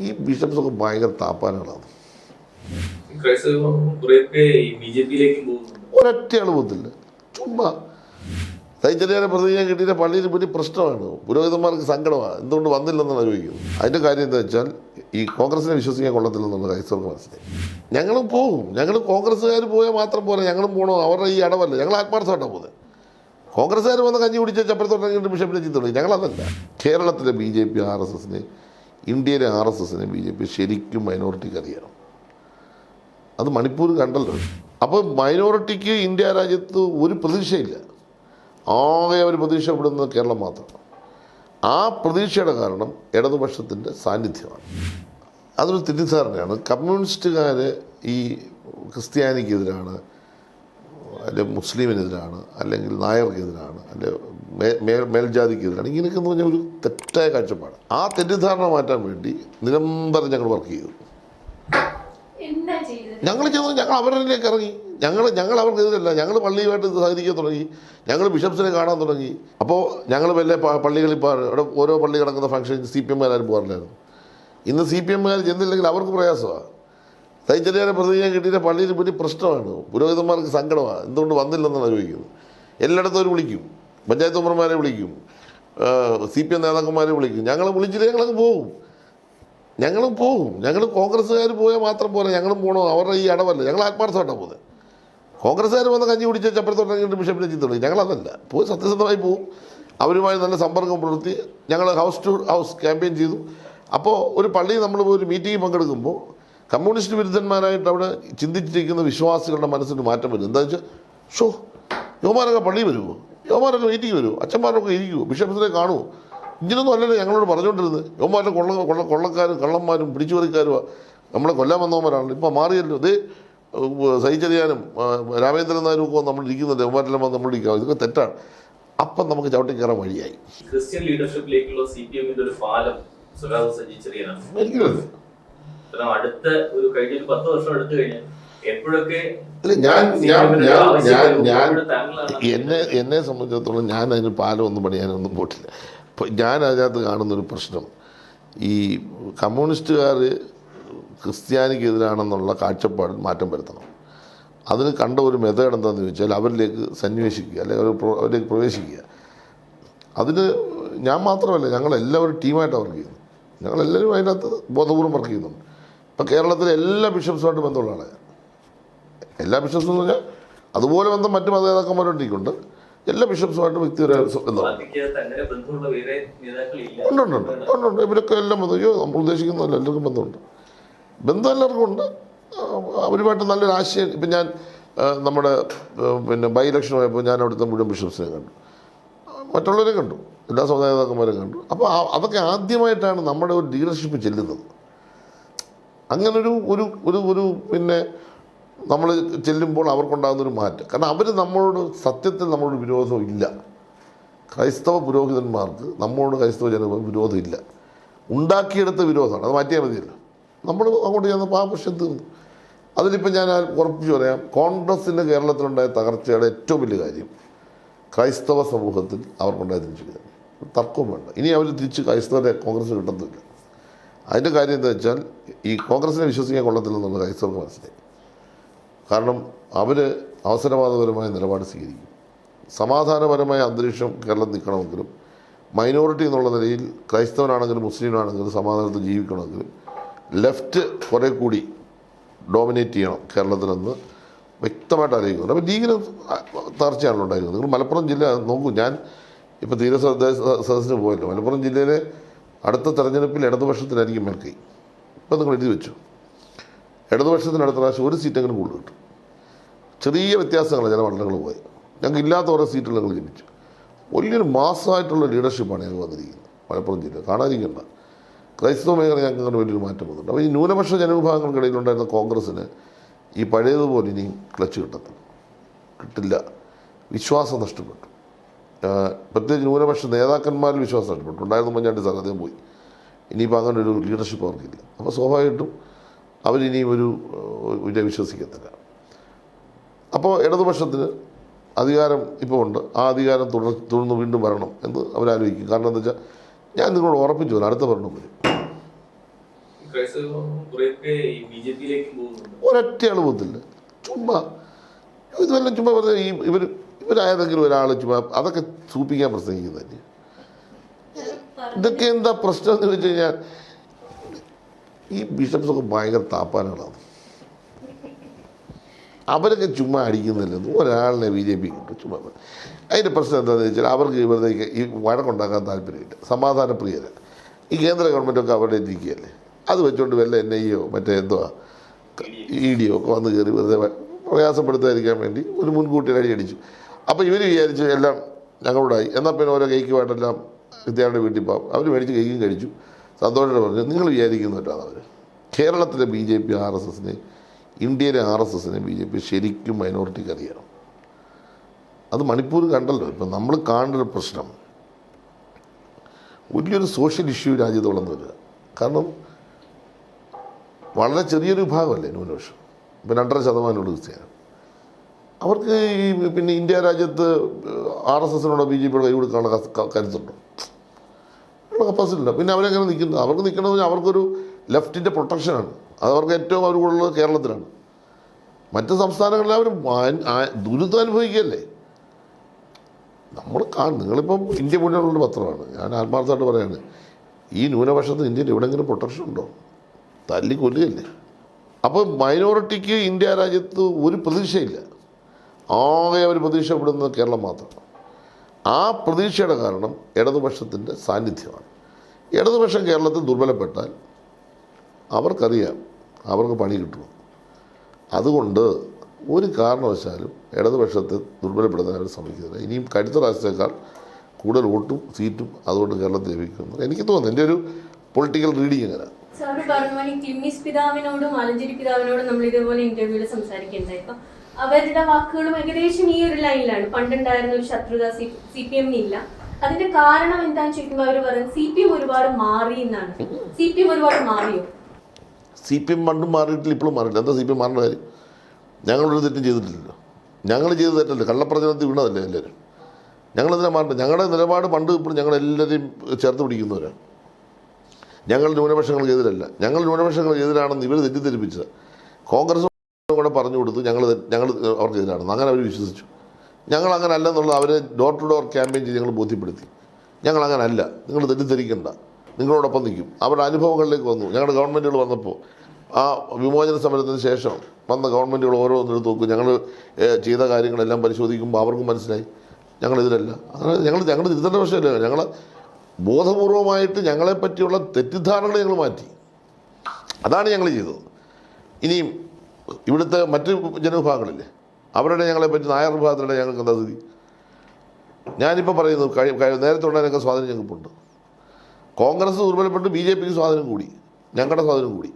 ഈ ബിഷപ്സൊക്കെ ഭയങ്കര താപ്പാനുകളാണ്. ഒരൊറ്റ അളവത്തില്ല, ചുമ്മാ തൈച്ചെറിയാനെ പ്രതിജ്ഞ കിട്ടിയ പള്ളിയിൽ വലിയ പ്രശ്നമാണ്. പുരോഹിതന്മാർക്ക് സങ്കടമാണ്, എന്തുകൊണ്ട് വന്നില്ലെന്നാണ് ചോദിക്കുന്നത്. അതിൻ്റെ കാര്യം എന്താ വെച്ചാൽ ഈ കോൺഗ്രസിനെ വിശ്വസിക്കാൻ കൊള്ളത്തില്ലെന്നുള്ള ക്രൈസ്തവർക്ക് മനസ്സിലായി. ഞങ്ങളും പോകും, ഞങ്ങൾ കോൺഗ്രസ്സുകാർ പോയാൽ മാത്രം പോലെ ഞങ്ങളും പോകണം. അവരുടെ ഈ അടവല്ല, ഞങ്ങൾ ആത്മാർത്ഥമായിട്ടാണ് പോകുന്നത്. കോൺഗ്രസ്സുകാർ വന്ന് കഞ്ഞി കുടിച്ച് ചപ്പരത്തോട്ടെങ്കിലും ബിഷപ്പിനെ ചിത്രം ഞങ്ങളതല്ല. കേരളത്തിലെ BJP RSSനെ, ഇന്ത്യയിലെ RSSനെ BJP ശരിക്കും മൈനോറിറ്റിക്ക് അറിയണം. അത് മണിപ്പൂർ കണ്ടല്ലോ. അപ്പോൾ മൈനോറിറ്റിക്ക് ഇന്ത്യ രാജ്യത്ത് ഒരു പ്രതീക്ഷയില്ല. ആകെ ഒരു പ്രതീക്ഷ ഇവിടുന്ന് കേരളം മാത്രം. ആ പ്രതീക്ഷയുടെ കാരണം ഇടതുപക്ഷത്തിൻ്റെ സാന്നിധ്യമാണ്. അതൊരു തെറ്റിദ്ധാരണയാണ്. കമ്മ്യൂണിസ്റ്റുകാർ ഈ ക്രിസ്ത്യാനിക്കെതിരാണ്, അല്ലെങ്കിൽ മുസ്ലിമിനെതിരാണ്, അല്ലെങ്കിൽ നായർക്കെതിരാണ്, അല്ലെങ്കിൽ മേൽജാതിക്കെതിരാണ്. ഇങ്ങനെയൊക്കെ എന്ന് പറഞ്ഞാൽ ഒരു തെറ്റായ കാഴ്ചപ്പാട്. ആ തെറ്റിദ്ധാരണ മാറ്റാൻ വേണ്ടി നിരന്തരം ഞങ്ങൾ വർക്ക് ചെയ്തു. ഞങ്ങൾ അവരിലേക്ക് ഇറങ്ങി. ഞങ്ങൾ അവർക്കെതിരല്ല. ഞങ്ങൾ പള്ളിയുമായിട്ട് സഹകരിക്കാൻ തുടങ്ങി. ഞങ്ങൾ ബിഷപ്സിനെ കാണാൻ തുടങ്ങി. അപ്പോൾ ഞങ്ങൾ വല്ല പള്ളികളിൽ ഇവിടെ ഓരോ പള്ളി കിടക്കുന്ന ഫംഗ്ഷൻ CPM-കാരും പോകാറില്ലായിരുന്നു. ഇന്ന് CPM-കാർ ചെന്നില്ലെങ്കിൽ അവർക്ക് പ്രയാസമാണ്. തൈച്ചെറിയാനെ പ്രതിജ്ഞ കിട്ടിയ പള്ളിയിൽ വലിയ പ്രശ്നമാണ്. പുരോഹിതന്മാർക്ക് സങ്കടമാണ്, എന്തുകൊണ്ട് വന്നില്ലെന്നാണ് ചോദിക്കുന്നത്. എല്ലായിടത്തും അവർ വിളിക്കും, പഞ്ചായത്ത് മെമ്പർമാരെ വിളിക്കും, CPM നേതാക്കന്മാരെ വിളിക്കും. ഞങ്ങൾ വിളിച്ചില്ലേ ഞങ്ങളങ്ങ് പോകും. ഞങ്ങൾ കോൺഗ്രസ്സുകാർ പോയാൽ മാത്രം പോലെ ഞങ്ങളും പോകണം. അവരുടെ ഈ അടവല്ല, ഞങ്ങൾ ആത്മാർത്ഥമായിട്ടാണ് പോകുന്നത്. കോൺഗ്രസ്സുകാർ വന്ന് കഞ്ഞി കുടിച്ച് ചപ്പരത്തോട്ടെങ്കിലും ബിഷപ്പിനെ ചിത്രം ഞങ്ങളതല്ല. പോയി സത്യസന്ധമായി പോകും. അവരുമായി നല്ല സമ്പർക്കം പുലർത്തി ഞങ്ങൾ ഹൗസ് ടു ഹൗസ് ക്യാമ്പയിൻ ചെയ്തു. അപ്പോൾ ഒരു പള്ളിയിൽ നമ്മൾ പോയി ഒരു മീറ്റിംഗ് പങ്കെടുക്കുമ്പോൾ കമ്മ്യൂണിസ്റ്റ് വിരുദ്ധന്മാരായിട്ട് അവിടെ ചിന്തിച്ചിരിക്കുന്ന വിശ്വാസികളുടെ മനസ്സിന് മാറ്റം വരും. എന്താ വെച്ചാൽ യുവമാരൊക്കെ പള്ളിയിൽ വരുമോ, യുവമാരൊക്കെ മീറ്റിംഗ് വരുമോ, അച്ഛന്മാരൊക്കെ ഇരിക്കുമോ, ബിഷപ്സിനെ കാണുമോ? ഇങ്ങനൊന്നും അല്ലല്ലോ ഞങ്ങളോട് പറഞ്ഞുകൊണ്ടിരുന്നത്. യുവമാരുടെ കൊള്ളക്കാരും കള്ളന്മാരും പിടിച്ചുപറിക്കാരുമാണ്, നമ്മളെ കൊല്ലാൻ വന്നവന്മാരാണല്ലോ. ഇപ്പോൾ മാറിയല്ലോ. ഇത് സഹിച്ചറിയാനും രാമേന്ദ്രൻ നായരും ഒക്കെ നമ്മൾ ഇരിക്കുന്നുണ്ട്. യുവമാരെല്ലാം വന്ന് നമ്മൾ ഇരിക്കാം. ഇതൊക്കെ തെറ്റാണ്. അപ്പം നമുക്ക് ചവിട്ടി കയറാൻ വഴിയായി. ക്രിസ്ത്യൻ ലീഡർഷിപ്പിലേക്കുള്ള CPM-ന്റെ ഒരു പാലം എനിക്കല്ലേ അടുത്ത ഒരു കഴിഞ്ഞ 10 വർഷം എടുത്തു കഴിഞ്ഞാൽ എപ്പോഴൊക്കെ എന്നെ സംബന്ധിച്ചിടത്തോളം ഞാൻ അതിന് പാലം ഒന്നും പണിയാനൊന്നും പോയിട്ടില്ല. ഞാൻ അതിനകത്ത് കാണുന്നൊരു പ്രശ്നം, ഈ കമ്മ്യൂണിസ്റ്റുകാർ ക്രിസ്ത്യാനിക്കെതിരാണെന്നുള്ള കാഴ്ചപ്പാടിൽ മാറ്റം വരുത്തണം. അതിന് കണ്ട ഒരു മെത്തേഡ് എന്താണെന്ന് ചോദിച്ചാൽ അവരിലേക്ക് സന്വേഷിക്കുക, അല്ലെങ്കിൽ അവരിലേക്ക് പ്രവേശിക്കുക. അതിന് ഞാൻ മാത്രമല്ല, ഞങ്ങളെല്ലാവരും ടീമായിട്ടാണ് വർക്ക് ചെയ്യുന്നത്. ഞങ്ങളെല്ലാവരും അതിനകത്ത് ബോധപൂർവ്വം വർക്ക് ചെയ്യുന്നുണ്ട്. ഇപ്പം കേരളത്തിലെ എല്ലാ ബിഷപ്സുമായിട്ട് ബന്ധമുള്ള ആളാണ്. എല്ലാ ബിഷപ്സും എന്ന് പറഞ്ഞാൽ അതുപോലെ ബന്ധം മറ്റു മതനേതാക്കന്മാരുണ്ടിരിക്കുന്നുണ്ട്. എല്ലാ ബിഷപ്സുമായിട്ട് വ്യക്തിപരമായ ഉണ്ട്. ഇവരൊക്കെ എല്ലാം ബന്ധം. നമ്മൾ ഉദ്ദേശിക്കുന്നതല്ല, എല്ലാവർക്കും ബന്ധമുണ്ട്. ബന്ധം എല്ലാവർക്കും ഉണ്ട്. അവരുമായിട്ട് നല്ലൊരു ആശയം. ഇപ്പം ഞാൻ നമ്മുടെ ബൈ ഇലക്ഷൻ പോയപ്പോൾ ഞാൻ അവിടുത്തെ മുഴുവൻ ബിഷപ്സിനെ കണ്ടു, മറ്റുള്ളവരെ കണ്ടു, എല്ലാ സമുദായ നേതാക്കന്മാരെ കണ്ടു. അപ്പോൾ അതൊക്കെ ആദ്യമായിട്ടാണ് നമ്മുടെ ഒരു ലീഡർഷിപ്പ് ചെല്ലുന്നത്. അങ്ങനൊരു ഒരു ഒരു ഒരു നമ്മൾ ചെല്ലുമ്പോൾ അവർക്കുണ്ടാകുന്നൊരു മാറ്റം. കാരണം അവർ നമ്മളോട് സത്യത്തിൽ നമ്മളോട് വിരോധം ഇല്ല. ക്രൈസ്തവ പുരോഹിതന്മാർക്ക് നമ്മളോട് ക്രൈസ്തവ ജനങ്ങൾക്ക് വിരോധമില്ല. ഉണ്ടാക്കിയെടുത്ത വിരോധമാണ്, അത് മാറ്റിയാൽ മതിയല്ലോ. നമ്മൾ അങ്ങോട്ട് ചെന്നപ്പോൾ ആ പ്രശ്നം തീർന്നു. അതിലിപ്പോൾ ഞാൻ ഉറപ്പിച്ച് പറയാം, കോൺഗ്രസിൻ്റെ കേരളത്തിലുണ്ടായ തകർച്ചയുടെ ഏറ്റവും വലിയ കാര്യം ക്രൈസ്തവ സമൂഹത്തിൽ അവർക്കുണ്ടായ തിരിച്ചു തർക്കവും വേണ്ട. ഇനി അവർ തിരിച്ച് ക്രൈസ്തവരെ കോൺഗ്രസ് കിട്ടത്തില്ല. അതിൻ്റെ കാര്യം എന്താ വെച്ചാൽ ഈ കോൺഗ്രസിനെ വിശ്വസിക്കാൻ കൊള്ളത്തില്ലെന്നുള്ള ക്രൈസ്തവർക്ക് മനസ്സിലായി. കാരണം അവർ അവസരവാദപരമായ നിലപാട് സ്വീകരിക്കും. സമാധാനപരമായ അന്തരീക്ഷം കേരളം നിൽക്കണമെങ്കിലും മൈനോറിറ്റി എന്നുള്ള നിലയിൽ ക്രൈസ്തവനാണെങ്കിലും മുസ്ലിമാണെങ്കിലും സമാധാനത്തിൽ ജീവിക്കണമെങ്കിലും ലെഫ്റ്റ് കുറേ കൂടി ഡോമിനേറ്റ് ചെയ്യണം കേരളത്തിലെന്ന് വ്യക്തമായിട്ട് അറിയിക്കുന്നുണ്ട്. അപ്പോൾ ലീഗിന് തകർച്ചയാണല്ലോ ഉണ്ടായിരുന്നത്. നിങ്ങൾ മലപ്പുറം ജില്ല നോക്കൂ. ഞാൻ ഇപ്പോൾ തീര സദസ്സിന് പോയല്ലോ. മലപ്പുറം ജില്ലയിലെ അടുത്ത തെരഞ്ഞെടുപ്പിൽ ഇടതുപക്ഷത്തിനായിരിക്കും മേൽക്കൈ. ഇപ്പം നിങ്ങൾ എഴുതി വെച്ചു, ഇടതുപക്ഷത്തിന് അടുത്ത പ്രാവശ്യം ഒരു സീറ്റെങ്കിലും കൂടുതൽ കിട്ടും. ചെറിയ വ്യത്യാസങ്ങളാണ് ചില മണ്ഡലങ്ങൾ പോയി. ഞങ്ങൾക്ക് ഇല്ലാത്ത ഓരോ സീറ്റുകൾ ഞങ്ങൾ ജയിച്ചു. വലിയൊരു മാസമായിട്ടുള്ള ലീഡർഷിപ്പാണ് ഞങ്ങൾ വന്നിരിക്കുന്നത് മലപ്പുറം ജില്ല. കാണാതിരിക്കേണ്ട. ക്രൈസ്തവ മേഖല ഞങ്ങൾക്ക് അങ്ങനെ വലിയൊരു മാറ്റം വന്നിട്ടുണ്ട്. അപ്പോൾ ഈ ന്യൂനപക്ഷ ജനവിഭാഗങ്ങൾക്കിടയിലുണ്ടായിരുന്ന കോൺഗ്രസ്സിന് ഈ പഴയതുപോലെ ഇനിയും ക്ലച്ച് കിട്ടില്ല. വിശ്വാസം നഷ്ടപ്പെട്ടു. പ്രത്യേകിച്ച് ന്യൂനപക്ഷ നേതാക്കന്മാരിൽ വിശ്വാസം നഷ്ടപ്പെട്ടു. ഉണ്ടായിരുന്ന ഉമ്മൻചാണ്ടി സാർ അദ്ദേഹം പോയി. ഇനിയിപ്പോൾ അങ്ങനെ ഒരു ലീഡർഷിപ്പ് അവർക്കില്ല. അപ്പോൾ സ്വാഭാവികമായിട്ടും അവരിനിയും ഒരു വിശ്വസിക്കത്തില്ല. അപ്പോൾ ഇടതുപക്ഷത്തിന് അധികാരം ഇപ്പോൾ ഉണ്ട്. ആ അധികാരം തുടർന്ന് വീണ്ടും വരണം എന്ന് അവരാലോചിക്കും. കാരണം എന്താ വെച്ചാൽ ഞാൻ നിങ്ങളോട് ഉറപ്പിച്ചു, അടുത്ത ഭരണം വരും. ഒരൊറ്റ ആൾ പോകത്തില്ല. ചുമ്മാ ഇതുവെല്ലാം ചുമ്മാ പറഞ്ഞാൽ ഇവരായതെങ്കിലും ഒരാൾ ചുമ്മാ അതൊക്കെ സൂപ്പിക്കാൻ പ്രസംഗിക്കുന്നതല്ലേ. ഇതൊക്കെ എന്താ പ്രശ്നം എന്ന് വെച്ച് കഴിഞ്ഞാൽ ഈ ബിഷപ്സൊക്കെ ഭയങ്കര താപ്പാനുകളാണ്. അവരൊക്കെ ചുമ്മാ അടിക്കുന്നില്ലെന്ന് ഒരാളിനെ BJP കിട്ടും ചുമ്മാ. അതിൻ്റെ പ്രശ്നം എന്താണെന്ന് വെച്ചാൽ അവർക്ക് ഇവരുടെയൊക്കെ ഈ വഴക്കുണ്ടാക്കാൻ താല്പര്യമില്ല, സമാധാനപ്രിയരാണ്. ഈ കേന്ദ്ര ഗവൺമെൻറ്റൊക്കെ അവരുടെ ഇരിക്കുകയല്ലേ, അത് വെച്ചുകൊണ്ട് വല്ല NIA മറ്റേ എന്തുവാ ED ഒക്കെ വന്ന് കയറി വെറുതെ പ്രയാസപ്പെടുത്താതിരിക്കാൻ വേണ്ടി ഒരു മുൻകൂട്ടി അടിച്ചു. അപ്പോൾ ഇവർ വിചാരിച്ച് എല്ലാം ഞങ്ങളോടായി, എന്നാൽ പിന്നെ ഓരോ കേക്കുമായിട്ടെല്ലാം വിദ്യാർത്ഥിയുടെ വീട്ടിൽ പോകാം. അവർ മേടിച്ച് കേക്കും കഴിച്ചു, സന്തോഷത്തോടെ പറഞ്ഞു. നിങ്ങൾ വിചാരിക്കുന്നവരാണ് അവർ. കേരളത്തിലെ BJP RSSനെ, ഇന്ത്യയിലെ RSSനെ BJP ശരിക്കും മൈനോറിറ്റിക്ക് അറിയണം. അത് മണിപ്പൂർ കണ്ടല്ലോ. ഇപ്പം നമ്മൾ കാണേണ്ട ഒരു പ്രശ്നം വലിയൊരു സോഷ്യൽ ഇഷ്യൂ രാജ്യത്ത് വളർന്നു വരിക. കാരണം വളരെ ചെറിയൊരു വിഭാഗമല്ലേ ന്യൂനപക്ഷം, ഇപ്പം 2.5% ക്രിസ്ത്യാനി. അവർക്ക് ഈ പിന്നെ ഇന്ത്യ രാജ്യത്ത് RSSനോടോ BJPയോട് കൈ കൊടുക്കാനുള്ള കരുത്തുണ്ടോ? കപ്പാസിറ്റി ഇല്ല. പിന്നെ അവരെങ്ങനെ നിൽക്കുന്നത്? അവർക്ക് നിൽക്കണമെന്ന് അവർക്കൊരു ലെഫ്റ്റിൻ്റെ പ്രൊട്ടക്ഷനാണ്. അതവർക്ക് ഏറ്റവും അവർക്കുള്ളത് കേരളത്തിലാണ്. മറ്റ് സംസ്ഥാനങ്ങളിൽ അവർ ദുരിതം അനുഭവിക്കുകയല്ലേ. നമ്മൾ നിങ്ങളിപ്പം ഇന്ത്യ മുന്നോട്ടുള്ള പത്രമാണ്. ഞാൻ ആത്മാർത്ഥമായിട്ട് പറയാണ്, ഈ ന്യൂനപക്ഷത്തിന് ഇന്ത്യയിൽ എവിടെയെങ്കിലും പ്രൊട്ടക്ഷൻ ഉണ്ടോ? തല്ലി കൊല്ലുകയല്ലേ. അപ്പോൾ മൈനോറിറ്റിക്ക് ഇന്ത്യ രാജ്യത്ത് ഒരു പ്രതീക്ഷയില്ല. ആകെ അവർ പ്രതീക്ഷപ്പെടുന്നത് കേരളം മാത്രം. ആ പ്രതീക്ഷയുടെ കാരണം ഇടതുപക്ഷത്തിൻ്റെ സാന്നിധ്യമാണ്. ഇടതുപക്ഷം കേരളത്തിൽ ദുർബലപ്പെട്ടാൽ അവർക്കറിയാം അവർക്ക് പണി കിട്ടും. അതുകൊണ്ട് ഒരു കാരണവശാലും ഇടതുപക്ഷത്തെ ദുർബലപ്പെടുത്താൻ അവർ ശ്രമിക്കുന്നില്ല. ഇനിയും കടുത്ത രാഷ്ട്രീയക്കാർ കൂടുതൽ വോട്ടും സീറ്റും അതുകൊണ്ട് കേരളത്തിൽ ലഭിക്കുന്നു എനിക്ക് തോന്നുന്നു. എൻ്റെ ഒരു പൊളിറ്റിക്കൽ റീഡിങ് അങ്ങനെ. സാറ് പറഞ്ഞ പോലെ ക്ലിമ്മിസ് പിതാവിനോടും ആലഞ്ചേരി പിതാവിനോടും നമ്മൾ ഇതേപോലെ ഇന്റർവ്യൂവിൽ സംസാരിക്കേണ്ടായി. ഇപ്പം അവരുടെ വാക്കുകളും ഏകദേശം ഈ ഒരു ലൈനിലാണ്. പണ്ടുണ്ടായിരുന്ന ഒരു ശത്രുത CPM ഇല്ല. അതിന്റെ കാരണം എന്താണെന്ന് ചോദിക്കുമ്പോൾ അവർ പറയുന്നത് CPM ഒരുപാട് മാറി എന്നാണ്. CPM ഒരുപാട് മാറിയോ? CPM പണ്ടും മാറിയിട്ടില്ല, ഇപ്പോഴും മാറിയില്ല. എന്താ CPM മാറേണ്ട കാര്യം? ഞങ്ങളൊരു തെറ്റും ചെയ്തിട്ടില്ലല്ലോ. ഞങ്ങൾ ചെയ്ത് തെറ്റല്ലേ, കള്ളപ്രചരണത്തിൽ വീണതല്ലേ എല്ലാവരും. ഞങ്ങളെന്തിനാ മാറേണ്ടത്? ഞങ്ങളുടെ നിലപാട് പണ്ട് ഇപ്പോഴും ഞങ്ങളെല്ലാവരെയും ചേർത്ത് പിടിക്കുന്നവരാണ്. ഞങ്ങൾ ന്യൂനപക്ഷങ്ങൾക്ക് എതിരല്ല. ഞങ്ങൾ ന്യൂനപക്ഷങ്ങൾക്ക് എതിരാണെന്ന് ഇവർ തെറ്റിദ്ധരിപ്പിച്ചത്. കോൺഗ്രസ് കൂടെ പറഞ്ഞു കൊടുത്തു ഞങ്ങൾ അവർക്ക് എതിരാണെന്ന്. അങ്ങനെ അവർ വിശ്വസിച്ചു. ഞങ്ങളങ്ങനെ അല്ലെന്നുള്ളത് അവരെ ഡോർ ടു ഡോർ ക്യാമ്പയിൻ ചെയ്ത് ഞങ്ങൾ ബോധ്യപ്പെടുത്തി. ഞങ്ങളങ്ങനെ അല്ല, നിങ്ങൾ തെറ്റിദ്ധരിക്കണ്ട, നിങ്ങളോടൊപ്പം നിൽക്കും. അവരുടെ അനുഭവങ്ങളിലേക്ക് വന്നു. ഞങ്ങളുടെ ഗവൺമെൻറ്റുകൾ വന്നപ്പോൾ ആ വിമോചന സമരത്തിന് ശേഷം വന്ന ഗവൺമെൻറ്റുകൾ ഓരോന്നെടുത്ത് നോക്കും. ഞങ്ങൾ ചെയ്ത കാര്യങ്ങളെല്ലാം പരിശോധിക്കുമ്പോൾ അവർക്കും മനസ്സിലായി ഞങ്ങളെതിരല്ല. അങ്ങനെ ഞങ്ങൾ തിരുത്തേണ്ട പ്രശ്നമില്ല. ഞങ്ങൾ ബോധപൂർവമായിട്ട് ഞങ്ങളെപ്പറ്റിയുള്ള തെറ്റിദ്ധാരണകൾ ഞങ്ങൾ മാറ്റി. അതാണ് ഞങ്ങൾ ചെയ്തത്. ഇനിയും ഇവിടുത്തെ മറ്റ് ജനവിഭാഗങ്ങളില്ലേ, അവരുടെ ഞങ്ങളെപ്പറ്റി നായർ വിഭാഗത്തിലുള്ള ഞങ്ങൾക്ക് എന്താ സ്ഥിതി? ഞാനിപ്പോൾ പറയുന്നു, നേരത്തെ ഉള്ളതിനൊക്കെ സ്വാധീനം ഞങ്ങൾക്കുണ്ട്. കോൺഗ്രസ് ദുർബലപ്പെട്ട് BJPക്ക് സ്വാധീനം കൂടി, ഞങ്ങളുടെ സ്വാധീനം കൂടി.